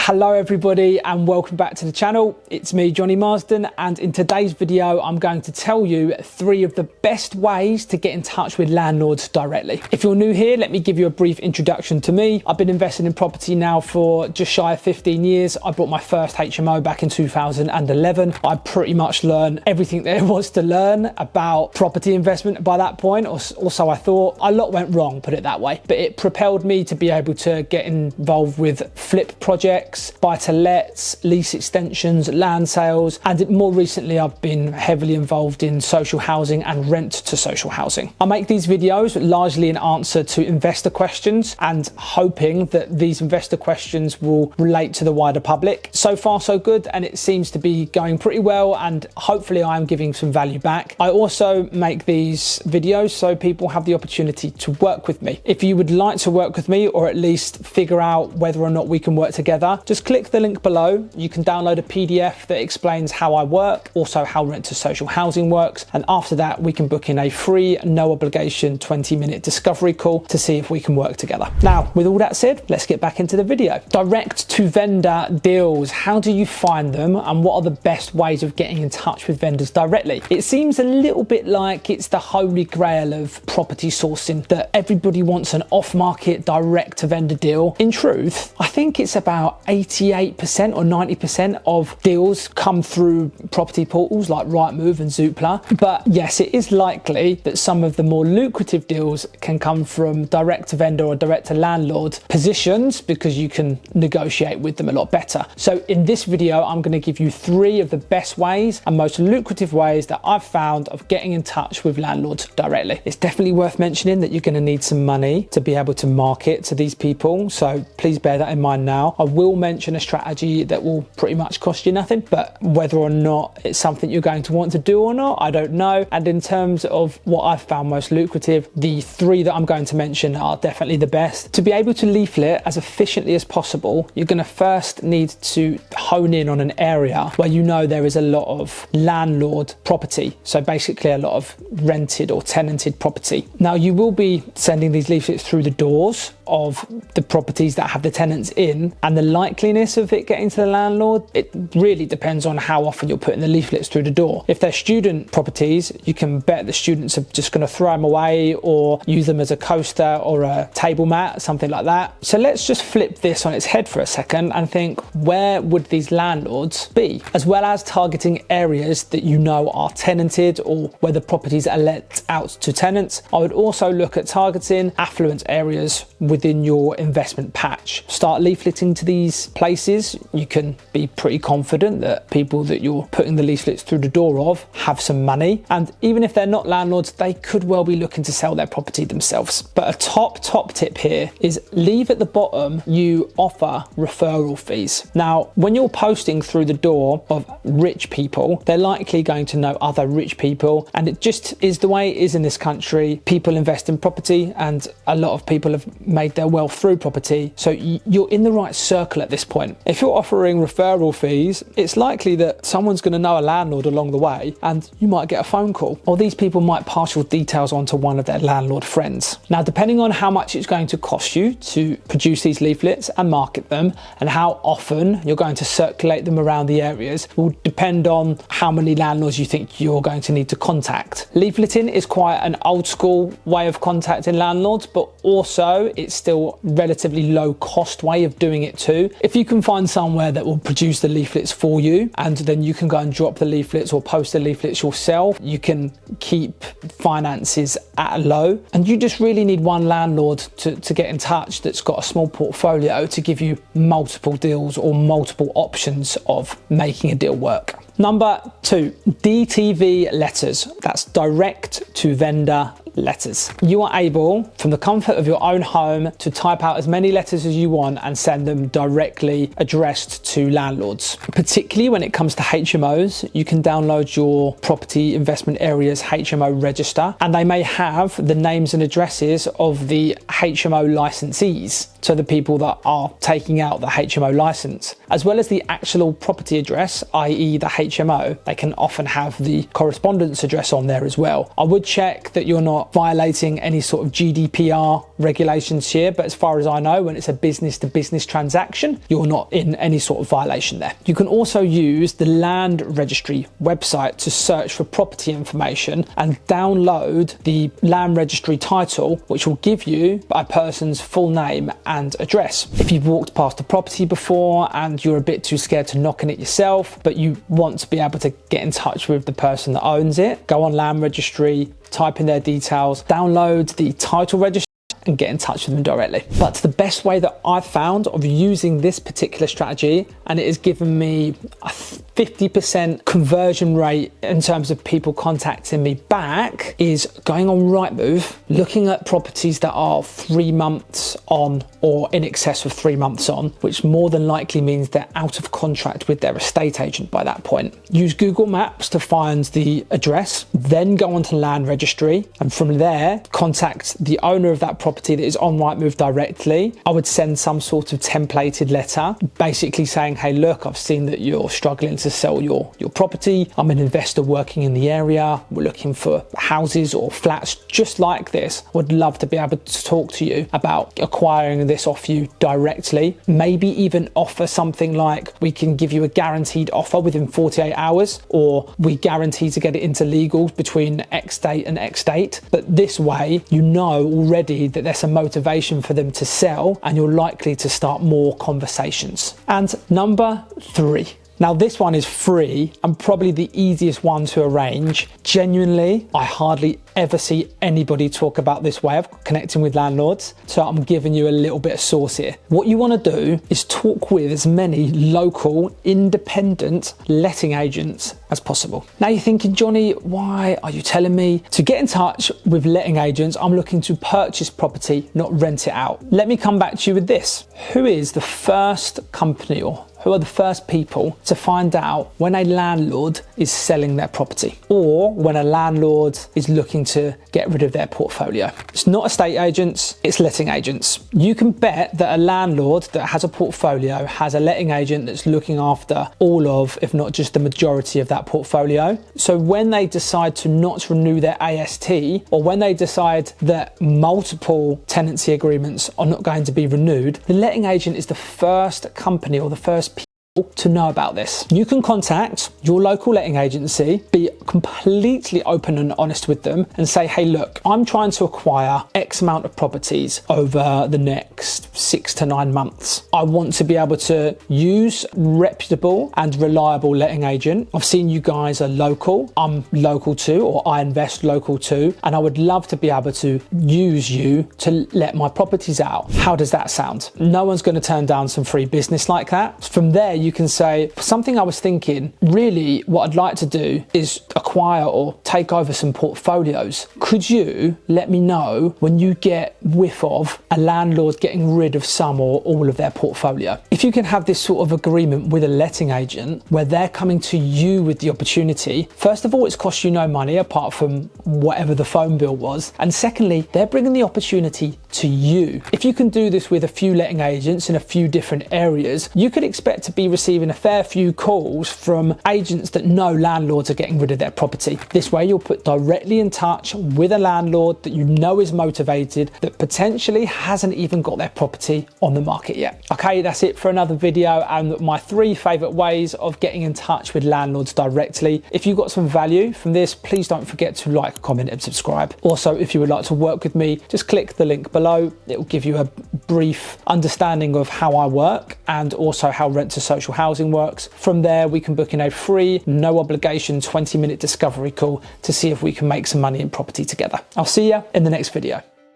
Hello everybody and welcome back to the channel. It's me, Johnny Marsden, and in today's video I'm going to tell you 3 of the best ways to get in touch with landlords directly. If you're new here, let me give you a brief introduction to me. I've been investing in property now for just shy of 15 years. I bought my first HMO back in 2011. I pretty much learned everything there was to learn about property investment by that point, or so I thought. A lot went wrong, put it that way, but it propelled me to be able to get involved with flip projects, buy-to-lets, lease extensions, land sales, and more recently I've been heavily involved in social housing and rent to social housing. I make these videos largely in answer to investor questions and hoping that these investor questions will relate to the wider public. So far so good, and it seems to be going pretty well, and hopefully I am giving some value back. I also make these videos so people have the opportunity to work with me. If you would like to work with me, or at least figure out whether or not we can work together, just click the link below. You can download a PDF that explains how I work, also how rent to social housing works, and after that we can book in a free, no obligation 20-minute discovery call to see if we can work together. Now, with all that said, let's get back into the video. Direct to vendor deals. How do you find them, and what are the best ways of getting in touch with vendors directly? It seems a little bit like it's the holy grail of property sourcing, that everybody wants an off-market direct to vendor deal. In truth, I think it's about 88% or 90% of deals come through property portals like Rightmove and Zoopla. But yes, it is likely that some of the more lucrative deals can come from direct to vendor or direct to landlord positions, because you can negotiate with them a lot better. So in this video, I'm going to give you 3 of the best ways and most lucrative ways that I've found of getting in touch with landlords directly. It's definitely worth mentioning that you're going to need some money to be able to market to these people, so please bear that in mind now. I will mention a strategy that will pretty much cost you nothing, but whether or not it's something you're going to want to do or not, I don't know. And in terms of what I've found most lucrative, the 3 that I'm going to mention are definitely the best. To be able to leaflet as efficiently as possible, you're going to first need to hone in on an area where you know there is a lot of landlord property, so basically a lot of rented or tenanted property. Now, you will be sending these leaflets through the doors of the properties that have the tenants in, and the likeliness of it getting to the landlord, it really depends on how often you're putting the leaflets through the door. If they're student properties, you can bet the students are just going to throw them away or use them as a coaster or a table mat, something like that. So let's just flip this on its head for a second and think, where would these landlords be? As well as targeting areas that you know are tenanted or where the properties are let out to tenants, I would also look at targeting affluent areas within your investment patch. Start leafleting to these places. You can be pretty confident that people that you're putting the leaflets through the door of have some money, and even if they're not landlords, they could well be looking to sell their property themselves. But a top tip here is leave at the bottom, you offer referral fees. Now, when you're posting through the door of rich people, they're likely going to know other rich people, and it just is the way it is in this country. People invest in property, and a lot of people have made their wealth through property, so you're in the right circle at this point. If you're offering referral fees, it's likely that someone's going to know a landlord along the way, and you might get a phone call, or these people might pass your details on to one of their landlord friends. Now, depending on how much it's going to cost you to produce these leaflets and market them, and how often you're going to circulate them around the areas, will depend on how many landlords you think you're going to need to contact. Leafleting is quite an old school way of contacting landlords, but also it's still relatively low cost way of doing it too. If you can find somewhere that will produce the leaflets for you, and then you can go and drop the leaflets or post the leaflets yourself, you can keep finances at a low, and you just really need one landlord to get in touch that's got a small portfolio to give you multiple deals or multiple options of making a deal work. Number 2, DTV letters. That's direct to vendor letters. You are able, from the comfort of your own home, to type out as many letters as you want and send them directly addressed to landlords. Particularly when it comes to HMOs, you can download your property investment area's HMO register, and they may have the names and addresses of the HMO licensees, so the people that are taking out the HMO license, as well as the actual property address, i.e. the HMO. They can often have the correspondence address on there as well. I would check that you're not not violating any sort of GDPR regulations here, but as far as I know, when it's a business to business transaction, you're not in any sort of violation there. You can also use the land registry website to search for property information and download the land registry title, which will give you a person's full name and address. If you've walked past a property before and you're a bit too scared to knock on it yourself, but you want to be able to get in touch with the person that owns it, go on land registry, type in their details, download the title registry and get in touch with them directly. But the best way that I've found of using this particular strategy, and it has given me a 50% conversion rate in terms of people contacting me back, is going on Rightmove, looking at properties that are 3 months on or in excess of 3 months on, which more than likely means they're out of contract with their estate agent by that point. Use Google Maps to find the address, then go onto land registry, and from there contact the owner of that property that is on Rightmove directly. I would send some sort of templated letter basically saying, hey, look, I've seen that you're struggling to sell your property. I'm an investor working in the area. We're looking for houses or flats just like this. Would love to be able to talk to you about acquiring this off you directly. Maybe even offer something like, we can give you a guaranteed offer within 48 hours, or we guarantee to get it into legals between X date and X date. But this way, you know already that there's a motivation for them to sell, and you're likely to start more conversations. And number 3. Now this one is free and probably the easiest one to arrange. Genuinely, I hardly ever see anybody talk about this way of connecting with landlords, so I'm giving you a little bit of sauce here. What you want to do is talk with as many local, independent letting agents as possible. Now you're thinking, Johnny, why are you telling me to get in touch with letting agents? I'm looking to purchase property, not rent it out. Let me come back to you with this. Who is the first company, or who are the first people to find out when a landlord is selling their property, or when a landlord is looking to get rid of their portfolio? It's not estate agents, it's letting agents. You can bet that a landlord that has a portfolio has a letting agent that's looking after all of, if not just the majority of that portfolio. So when they decide to not renew their AST, or when they decide that multiple tenancy agreements are not going to be renewed, the letting agent is the first company or the first people to know about this. You can contact your local letting agency, be completely open and honest with them, and say, hey, look, I'm trying to acquire X amount of properties over the next 6 to 9 months. I want to be able to use reputable and reliable letting agent. I've seen you guys are local. I'm local too, or I invest local too, and I would love to be able to use you to let my properties out. How does that sound? No one's going to turn down some free business like that. From there, you can say, something I was thinking, really what I'd like to do is acquire or take over some portfolios. Could you let me know when you get whiff of a landlord getting rid of some or all of their portfolio? If you can have this sort of agreement with a letting agent where they're coming to you with the opportunity, first of all, it's cost you no money apart from whatever the phone bill was. And secondly, they're bringing the opportunity to you. If you can do this with a few letting agents in a few different areas, you could expect to be receiving a fair few calls from agents that know landlords are getting rid of their property. This way you'll put directly in touch with a landlord that you know is motivated, that potentially hasn't even got their property on the market yet. Okay, that's it for another video and my 3 favorite ways of getting in touch with landlords directly. If you got some value from this, please don't forget to like, comment and subscribe. Also, if you would like to work with me, just click the link below. It will give you a brief understanding of how I work and also how rent to social housing works. From there, we can book in a free, no obligation 20-minute discovery call to see if we can make some money in property together. I'll see you in the next video.